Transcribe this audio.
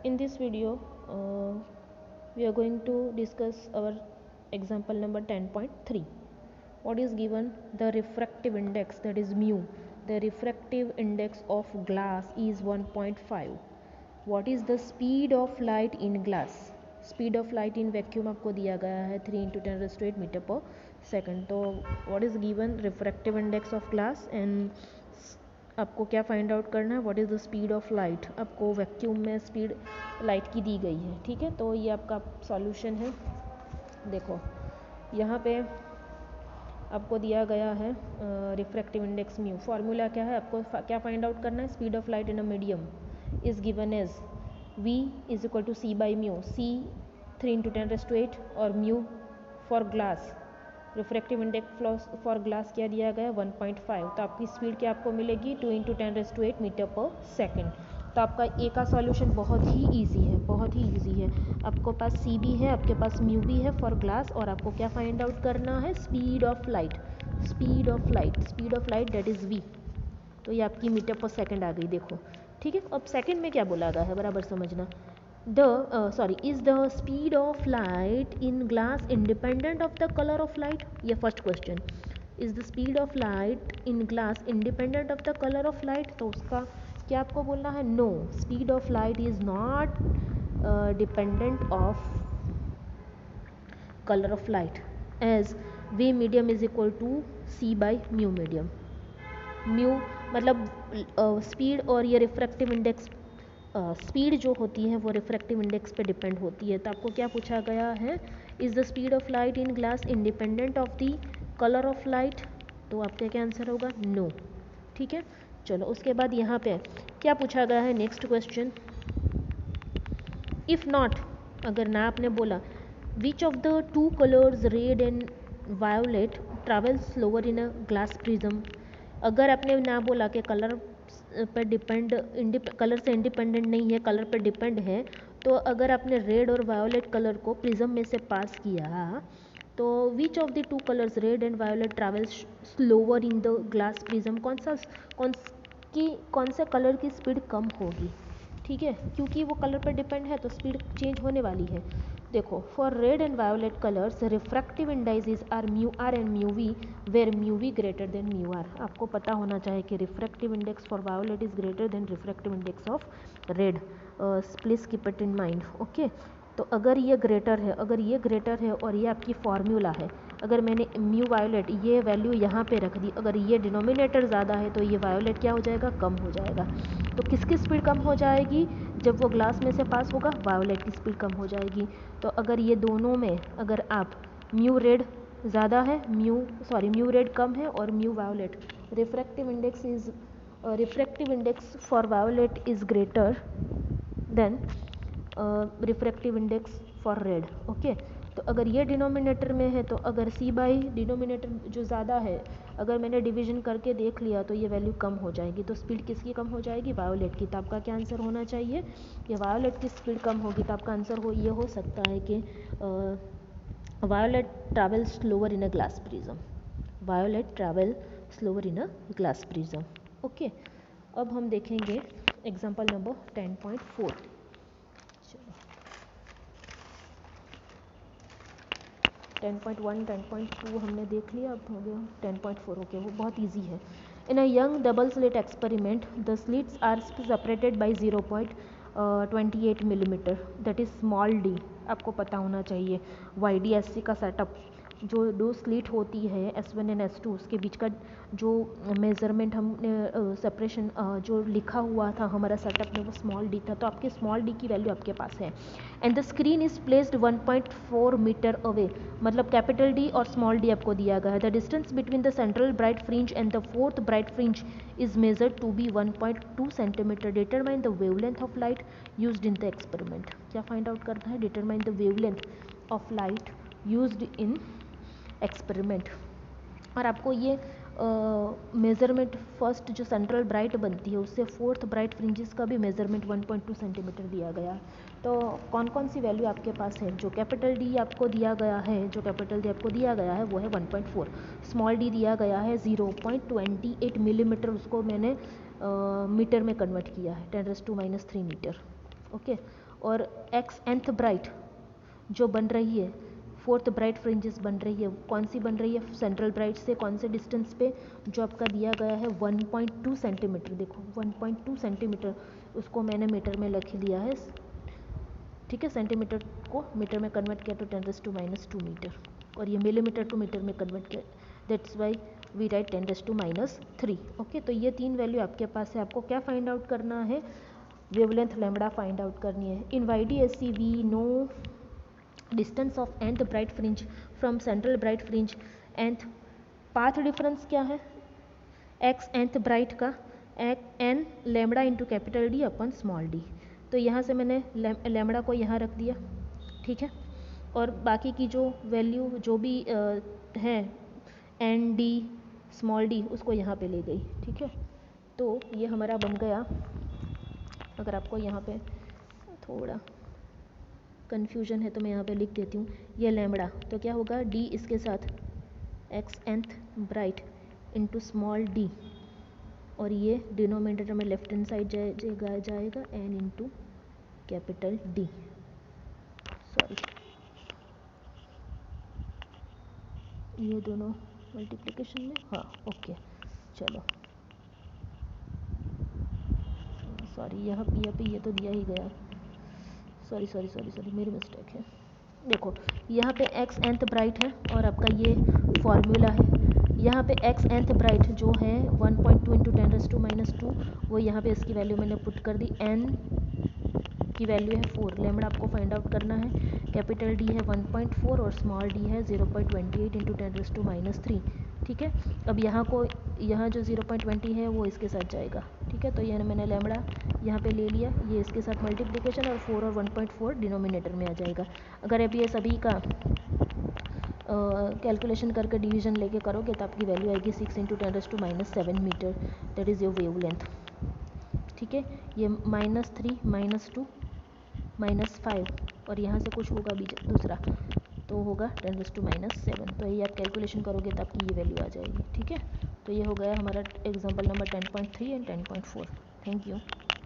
In this video, we are going to discuss our example number 10.3. What is given? The refractive index, that is mu. The refractive index of glass is 1.5. What is the speed of light in glass? Speed of light in vacuum आपको दिया गया है 3 × 10⁸ metre पर second. तो what is given? refractive index of glass, and आपको क्या find out करना है? What is the speed of light. आपको वैक्यूम में स्पीड लाइट की दी गई है. ठीक है, तो ये आपका सॉल्यूशन है. देखो यहाँ पे आपको दिया गया है रिफ्रैक्टिव इंडेक्स म्यू. फार्मूला क्या है? आपको क्या फाइंड आउट करना है? Speed of light in a medium is given as v is equal to c by mu. c 3 × 10⁸ और mu for glass, refractive index for glass क्या दिया गया? 1.5. तो आपकी स्पीड क्या आपको मिलेगी? 2 × 10⁸ मीटर पर सेकेंड. तो आपका ए का सॉल्यूशन बहुत ही इजी है, बहुत ही इजी है. आपको पास सी भी है, आपके पास म्यू भी है फॉर ग्लास, और आपको क्या फाइंड आउट करना है? Speed of light. Speed of light, speed of light that is V. तो ये आपकी मीटर पर सेकेंड आ गई. देखो ठीक है. अब सेकेंड में क्या बोला गया है बराबर समझना. is the speed of light in glass independent of the color of light? ये first question. is the speed of light in glass independent of the color of light? तो उसका क्या आपको बोलना है? no, speed of light is not dependent of color of light, as v medium is equal to c by mu medium. Mu मतलब speed और ये refractive index, speed जो होती है वो रिफ्रैक्टिव इंडेक्स पे डिपेंड होती है. तो आपको क्या पूछा गया है? Is the speed of light in glass independent of the colour of light? तो आपका क्या आंसर होगा? नो. ठीक है, चलो उसके बाद यहाँ पे क्या पूछा गया है? Next question. इफ़ नॉट, अगर ना आपने बोला, which of the two colours red and violet travel slower in a glass prism? अगर आपने ना बोला कि कलर पर कलर से इंडिपेंडेंट नहीं है, कलर पर डिपेंड है, तो अगर आपने रेड और वायोलेट कलर को प्रिज्म में से पास किया, तो which of the two colours red and violet travel slower in the glass prism? कौन से कलर की स्पीड कम होगी? ठीक है, क्योंकि वो कलर पर डिपेंड है तो स्पीड चेंज होने वाली है. देखो, for red and violet colours refractive indices are mu R and mu V, where mu V greater than mu R. आपको पता होना चाहिए कि refractive index for violet is greater than refractive index of red. Please keep it in mind. Okay, तो अगर ये greater है, अगर ये ग्रेटर है और ये आपकी फार्मूला है, अगर मैंने म्यू वायोलेट ये वैल्यू यहाँ पे रख दी, अगर ये डिनोमिनेटर ज़्यादा है तो ये वायोलेट क्या हो जाएगा? कम हो जाएगा. तो किसकी स्पीड कम हो जाएगी? जब वो ग्लास में से पास होगा, वायोलेट की स्पीड कम हो जाएगी. तो अगर ये दोनों में अगर आप म्यू रेड ज़्यादा है, म्यू रेड कम है और mu violet, refractive index for violet is greater than refractive index for red. Okay, तो अगर ये डिनोमिनेटर में है, तो अगर सी बाई डिनोमिनेटर जो ज़्यादा है, अगर मैंने डिवीजन करके देख लिया तो ये वैल्यू कम हो जाएगी. तो स्पीड किसकी कम हो जाएगी? वायोलेट की. तो आपका क्या आंसर होना चाहिए? कि वायोलेट की स्पीड कम होगी. तो आपका आंसर ये हो सकता है कि violet travel slower in a glass prism. Violet travel slower in a glass prism. Okay, अब हम देखेंगे एग्जाम्पल नंबर 10.4. 10.1 10.2 हमने देख लिया, अब हो गया 10.4. ओके, वो बहुत इजी है. In a Young double slit experiment the slits are separated by 0.28 millimetre, that is small D. आपको पता होना चाहिए YDSC का सेटअप, जो दो स्लिट होती है S1 एंड S2, उसके बीच का जो मेज़रमेंट हमने सेपरेशन जो लिखा हुआ था हमारा सेटअप में, वो स्मॉल डी था. तो आपके स्मॉल डी की वैल्यू आपके पास है. And the screen is placed 1.4 metre away, मतलब कैपिटल डी और स्मॉल डी आपको दिया गया है. The distance between the central bright fringe and the fourth bright fringe is measured to be 1.2 centimetre. Determine the wavelength of light used in the experiment. क्या find out करना है? Determine the wavelength of light used in experiment. और आपको ये measurement first जो central bright बनती है उससे फोर्थ ब्राइट फ्रिंजेस का भी मेज़रमेंट 1.2 सेंटीमीटर दिया गया. तो कौन कौन सी वैल्यू आपके पास है? जो कैपिटल डी आपको दिया गया है, वो है 1.4. स्मॉल डी दिया गया है 0.28 मिलीमीटर, उसको मैंने मीटर में कन्वर्ट किया है, 10⁻³ मीटर. ओके, और एक्स nth ब्राइट जो बन रही है, फोर्थ ब्राइट फ्रिंजेस बन रही है, कौन सी बन रही है, सेंट्रल ब्राइट से कौन से डिस्टेंस पे, जो आपका दिया गया है 1.2 सेंटीमीटर। देखो 1.2 सेंटीमीटर, उसको मैंने मीटर में लिख लिया है, ठीक है। सेंटीमीटर को मीटर में कन्वर्ट किया तो 10⁻² मीटर, और ये मिलीमीटर टू मीटर में कन्वर्ट किया, that's why we write 10⁻3। Okay, तो ये 3 वैल्यू आपके पास है। आपको क्या फाइंड आउट करना है, वेवलेंथ लैम्बडा फाइंड आउट करनी है। In YDSC we know distance of nth bright fringe from central bright fringe, nth path difference क्या है, x nth ब्राइट का n lambda into capital D upon small d। तो यहाँ से मैंने lambda को यहाँ रख दिया, ठीक है, और बाकी की जो वैल्यू जो भी है एन डी स्मॉल d उसको यहाँ पे ले गई, ठीक है। तो ये हमारा बन गया, अगर आपको यहाँ पे थोड़ा कन्फ्यूजन है तो मैं यहाँ पे लिख देती हूँ, ये लैम्बडा तो क्या होगा, d इसके साथ x nth bright into small d, और ये डिनोमिनेटर में लेफ्ट हैंड साइड जाएगा n into capital D, sorry ये दोनों मल्टीप्लिकेशन में, हाँ ओके चलो, सॉरी यहाँ पे ये तो दिया ही गया, सॉरी मेरी मिस्टेक है। देखो यहाँ पे x nth ब्राइट है और आपका ये फॉर्मूला है, यहाँ पे x nth ब्राइट जो है 1.2 इंटू 10⁻², वो यहाँ पे इसकी वैल्यू मैंने पुट कर दी, n की वैल्यू है 4, लैम्बडा आपको फाइंड आउट करना है, कैपिटल D है 1.4 और स्मॉल d है 0.28 इंटू 10⁻3, ठीक है। अब यहाँ जो 0.20 है वो इसके साथ जाएगा, ठीक है। तो ये मैंने लैम्बडा यहाँ पे ले लिया, ये इसके साथ मल्टीप्लिकेशन, और 4 और 1.4 डिनोमिनेटर में आ जाएगा। अगर अब ये सभी का कैलकुलेशन करके डिवीजन लेके करोगे तो आपकी वैल्यू आएगी 6 into 10⁻7 metre, that is your wavelength, ठीक है। ये -3 -2 -5 और यहाँ से कुछ होगा भी दूसरा, तो होगा 10⁻7, तो ये आप कैलकुलेशन करोगे तो आपकी ये वैल्यू आ जाएगी, ठीक है। तो ये हो गया हमारा example number 10.3 and 10.4। Thank you.